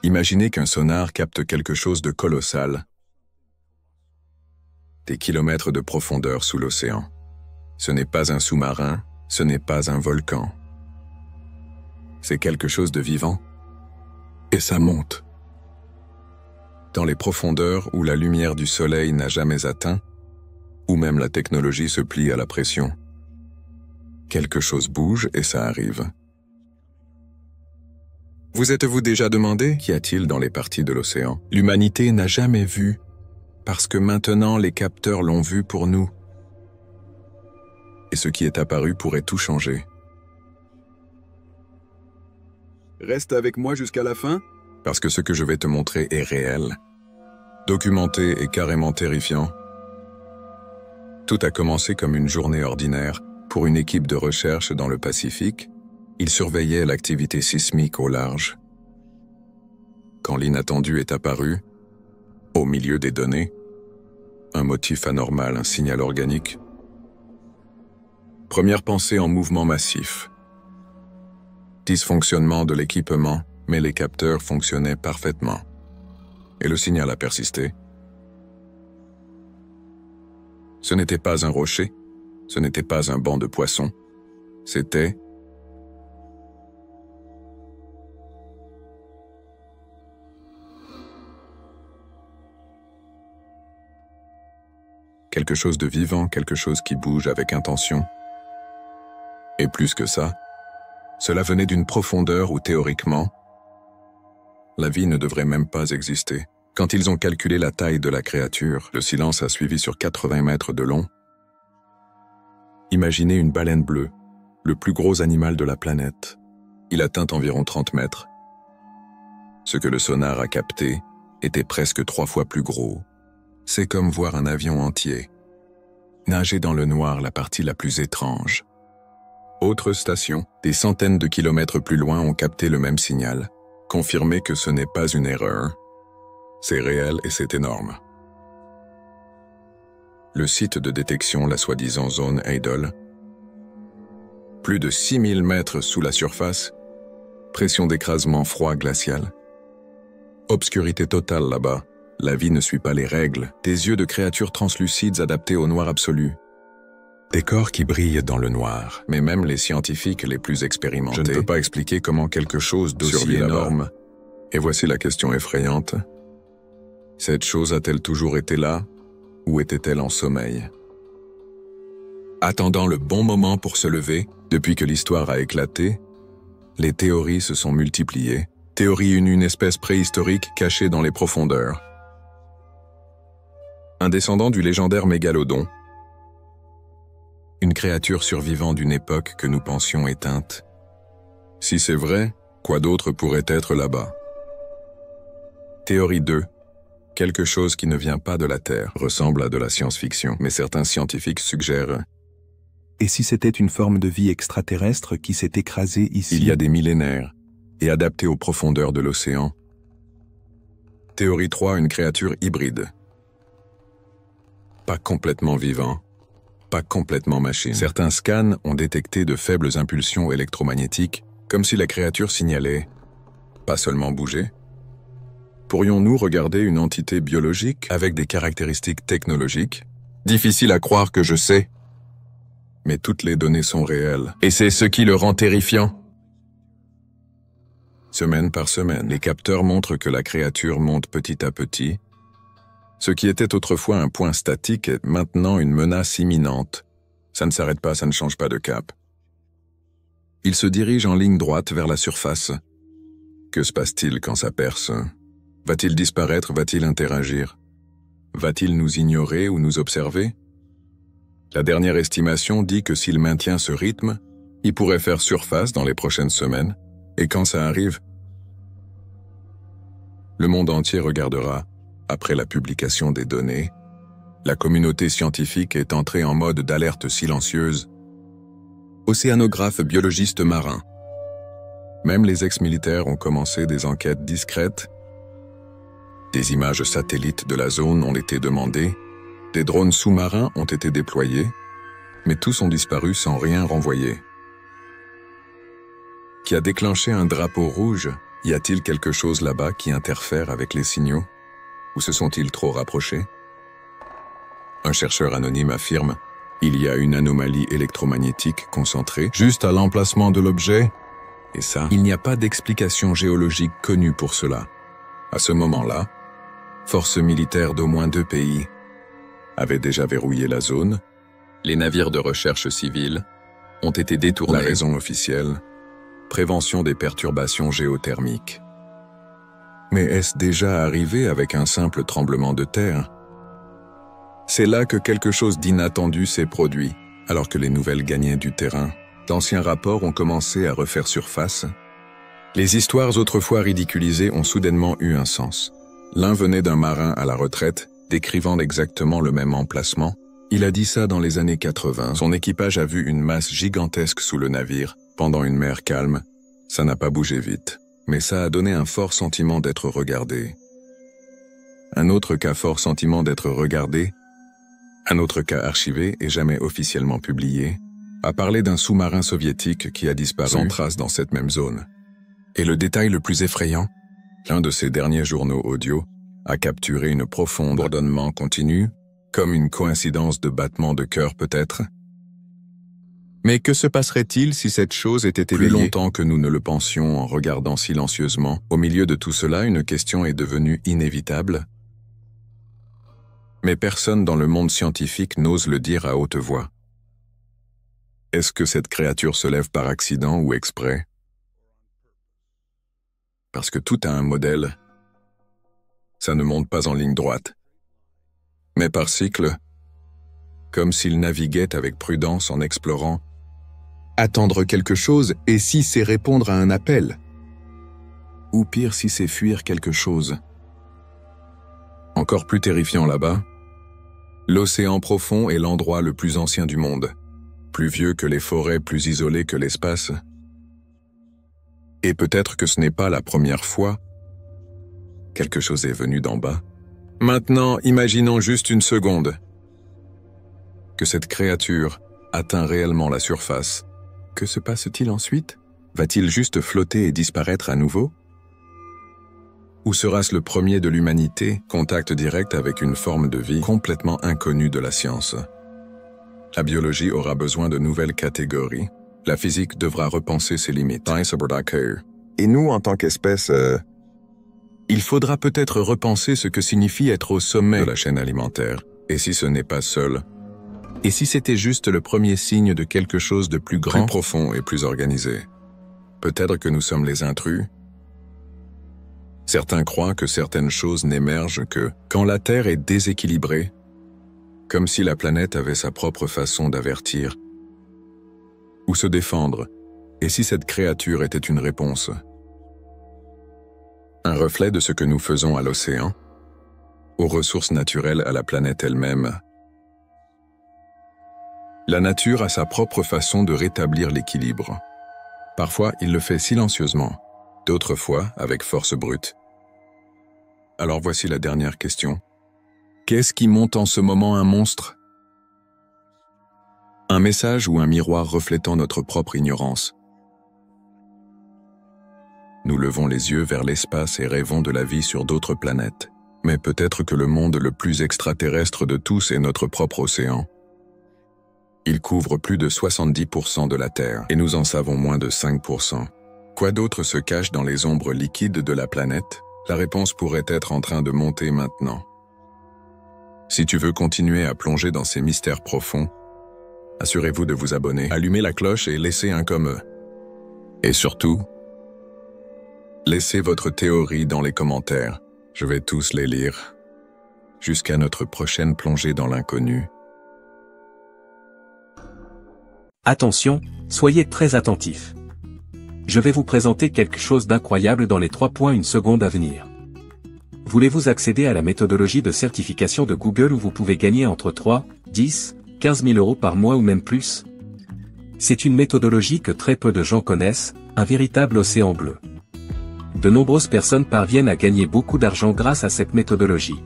Imaginez qu'un sonar capte quelque chose de colossal. Des kilomètres de profondeur sous l'océan. Ce n'est pas un sous-marin, ce n'est pas un volcan. C'est quelque chose de vivant. Et ça monte. Dans les profondeurs où la lumière du soleil n'a jamais atteint, où même la technologie se plie à la pression. Quelque chose bouge et ça arrive. Vous êtes-vous déjà demandé qu'y a-t-il dans les parties de l'océan? L'humanité n'a jamais vu, parce que maintenant les capteurs l'ont vu pour nous. Et ce qui est apparu pourrait tout changer. Reste avec moi jusqu'à la fin, parce que ce que je vais te montrer est réel, documenté et carrément terrifiant. Tout a commencé comme une journée ordinaire pour une équipe de recherche dans le Pacifique. Ils surveillaient l'activité sismique au large. Quand l'inattendu est apparu, au milieu des données, un motif anormal, un signal organique. Première pensée en mouvement massif. Dysfonctionnement de l'équipement, mais les capteurs fonctionnaient parfaitement. Et le signal a persisté. Ce n'était pas un rocher, ce n'était pas un banc de poissons, c'était quelque chose de vivant, quelque chose qui bouge avec intention. Et plus que ça, cela venait d'une profondeur où théoriquement, la vie ne devrait même pas exister. Quand ils ont calculé la taille de la créature, le silence a suivi sur 80 mètres de long. Imaginez une baleine bleue, le plus gros animal de la planète. Il atteint environ 30 mètres. Ce que le sonar a capté était presque 3 fois plus gros. C'est comme voir un avion entier. Nager dans le noir, la partie la plus étrange. Autre station, des centaines de kilomètres plus loin ont capté le même signal, confirmé que ce n'est pas une erreur. C'est réel et c'est énorme. Le site de détection, la soi-disant zone Idle, plus de 6000 mètres sous la surface, pression d'écrasement froid glacial. Obscurité totale là-bas, la vie ne suit pas les règles, des yeux de créatures translucides adaptés au noir absolu. Des corps qui brillent dans le noir, mais même les scientifiques les plus expérimentés. Je ne peux pas expliquer comment quelque chose d'aussi énorme. Et voici la question effrayante. Cette chose a-t-elle toujours été là, ou était-elle en sommeil? Attendant le bon moment pour se lever, depuis que l'histoire a éclaté, les théories se sont multipliées. Théorie une espèce préhistorique cachée dans les profondeurs. Un descendant du légendaire mégalodon. Une créature survivante d'une époque que nous pensions éteinte. Si c'est vrai, quoi d'autre pourrait être là-bas? Théorie 2. Quelque chose qui ne vient pas de la Terre, ressemble à de la science-fiction, mais certains scientifiques suggèrent. Et si c'était une forme de vie extraterrestre qui s'est écrasée ici? Il y a des millénaires, et adaptée aux profondeurs de l'océan. Théorie 3, une créature hybride. Pas complètement vivant, pas complètement machine. Certains scans ont détecté de faibles impulsions électromagnétiques, comme si la créature signalait pas seulement bouger. Pourrions-nous regarder une entité biologique avec des caractéristiques technologiques? Difficile à croire que je sais. Mais toutes les données sont réelles. Et c'est ce qui le rend terrifiant. Semaine par semaine, les capteurs montrent que la créature monte petit à petit. Ce qui était autrefois un point statique est maintenant une menace imminente. Ça ne s'arrête pas, ça ne change pas de cap. Il se dirige en ligne droite vers la surface. Que se passe-t-il quand ça perce? Va-t-il disparaître? Va-t-il interagir? Va-t-il nous ignorer ou nous observer? La dernière estimation dit que s'il maintient ce rythme, il pourrait faire surface dans les prochaines semaines. Et quand ça arrive, le monde entier regardera. Après la publication des données, la communauté scientifique est entrée en mode d'alerte silencieuse. Océanographes, biologistes marins. Même les ex-militaires ont commencé des enquêtes discrètes. Des images satellites de la zone ont été demandées. Des drones sous-marins ont été déployés. Mais tous ont disparu sans rien renvoyer. Qui a déclenché un drapeau rouge? Y a-t-il quelque chose là-bas qui interfère avec les signaux? Ou se sont-ils trop rapprochés? Un chercheur anonyme affirme: il y a une anomalie électromagnétique concentrée juste à l'emplacement de l'objet, et ça, il n'y a pas d'explication géologique connue pour cela. À ce moment-là, forces militaires d'au moins 2 pays avaient déjà verrouillé la zone, les navires de recherche civile ont été détournés. La raison officielle: prévention des perturbations géothermiques. Mais est-ce déjà arrivé avec un simple tremblement de terre? C'est là que quelque chose d'inattendu s'est produit. Alors que les nouvelles gagnaient du terrain, d'anciens rapports ont commencé à refaire surface. Les histoires autrefois ridiculisées ont soudainement eu un sens. L'un venait d'un marin à la retraite, décrivant exactement le même emplacement. Il a dit ça dans les années 80. Son équipage a vu une masse gigantesque sous le navire, pendant une mer calme. Ça n'a pas bougé vite, mais ça a donné un fort sentiment d'être regardé. Un autre cas fort sentiment d'être regardé, un autre cas archivé et jamais officiellement publié, a parlé d'un sous-marin soviétique qui a disparu sans trace dans cette même zone. Et le détail le plus effrayant, l'un de ses derniers journaux audio a capturé une profonde bourdonnement continu, comme une coïncidence de battements de cœur peut-être. Mais que se passerait-il si cette chose était éveillée? Plus longtemps que nous ne le pensions en regardant silencieusement, au milieu de tout cela, une question est devenue inévitable. Mais personne dans le monde scientifique n'ose le dire à haute voix. Est-ce que cette créature se lève par accident ou exprès? Parce que tout a un modèle. Ça ne monte pas en ligne droite, mais par cycle, comme s'il naviguait avec prudence en explorant. Attendre quelque chose, et si c'est répondre à un appel? Ou pire si c'est fuir quelque chose? Encore plus terrifiant là-bas, l'océan profond est l'endroit le plus ancien du monde, plus vieux que les forêts, plus isolé que l'espace. Et peut-être que ce n'est pas la première fois. Quelque chose est venu d'en bas. Maintenant, imaginons juste une seconde que cette créature atteint réellement la surface. Que se passe-t-il ensuite? Va-t-il juste flotter et disparaître à nouveau? Ou sera-ce le premier de l'humanité, contact direct avec une forme de vie complètement inconnue de la science? La biologie aura besoin de nouvelles catégories. La physique devra repenser ses limites. Et nous, en tant qu'espèce, il faudra peut-être repenser ce que signifie être au sommet de la chaîne alimentaire. Et si ce n'est pas seul? Et si c'était juste le premier signe de quelque chose de plus grand, plus profond et plus organisé? Peut-être que nous sommes les intrus. Certains croient que certaines choses n'émergent que quand la Terre est déséquilibrée, comme si la planète avait sa propre façon d'avertir ou se défendre, et si cette créature était une réponse? Un reflet de ce que nous faisons à l'océan, aux ressources naturelles, à la planète elle-même. La nature a sa propre façon de rétablir l'équilibre. Parfois, il le fait silencieusement, d'autres fois avec force brute. Alors voici la dernière question. Qu'est-ce qui monte en ce moment un monstre? Un message ou un miroir reflétant notre propre ignorance? Nous levons les yeux vers l'espace et rêvons de la vie sur d'autres planètes. Mais peut-être que le monde le plus extraterrestre de tous est notre propre océan. Il couvre plus de 70% de la Terre, et nous en savons moins de 5%. Quoi d'autre se cache dans les ombres liquides de la planète? La réponse pourrait être en train de monter maintenant. Si tu veux continuer à plonger dans ces mystères profonds, assurez-vous de vous abonner, allumez la cloche et laissez un comme. Et surtout, laissez votre théorie dans les commentaires. Je vais tous les lire. Jusqu'à notre prochaine plongée dans l'inconnu. Attention, soyez très attentifs. Je vais vous présenter quelque chose d'incroyable dans les 3.1 secondes à venir. Voulez-vous accéder à la méthodologie de certification de Google où vous pouvez gagner entre 3, 10, 15 000 euros par mois ou même plus? C'est une méthodologie que très peu de gens connaissent, un véritable océan bleu. De nombreuses personnes parviennent à gagner beaucoup d'argent grâce à cette méthodologie.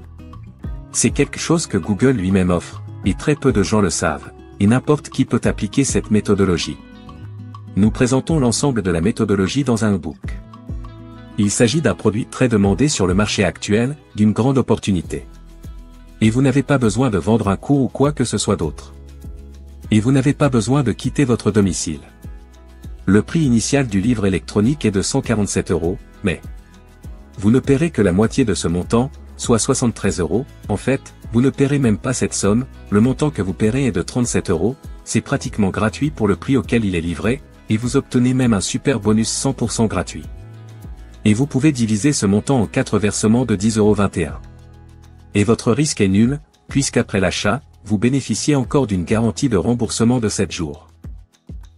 C'est quelque chose que Google lui-même offre, et très peu de gens le savent, et n'importe qui peut appliquer cette méthodologie. Nous présentons l'ensemble de la méthodologie dans un e-book. Il s'agit d'un produit très demandé sur le marché actuel, d'une grande opportunité. Et vous n'avez pas besoin de vendre un cours ou quoi que ce soit d'autre. Et vous n'avez pas besoin de quitter votre domicile. Le prix initial du livre électronique est de 147 €, mais vous ne paierez que la moitié de ce montant, soit 73 €. En fait, vous ne paierez même pas cette somme, le montant que vous paierez est de 37 €, c'est pratiquement gratuit pour le prix auquel il est livré, et vous obtenez même un super bonus 100% gratuit. Et vous pouvez diviser ce montant en 4 versements de 10,21 €. Et votre risque est nul, puisqu'après l'achat, vous bénéficiez encore d'une garantie de remboursement de 7 jours.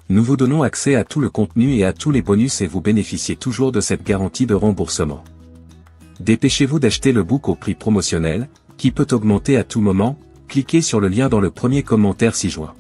Nous vous donnons accès à tout le contenu et à tous les bonus et vous bénéficiez toujours de cette garantie de remboursement. Dépêchez-vous d'acheter le book au prix promotionnel, qui peut augmenter à tout moment, cliquez sur le lien dans le premier commentaire ci-joint.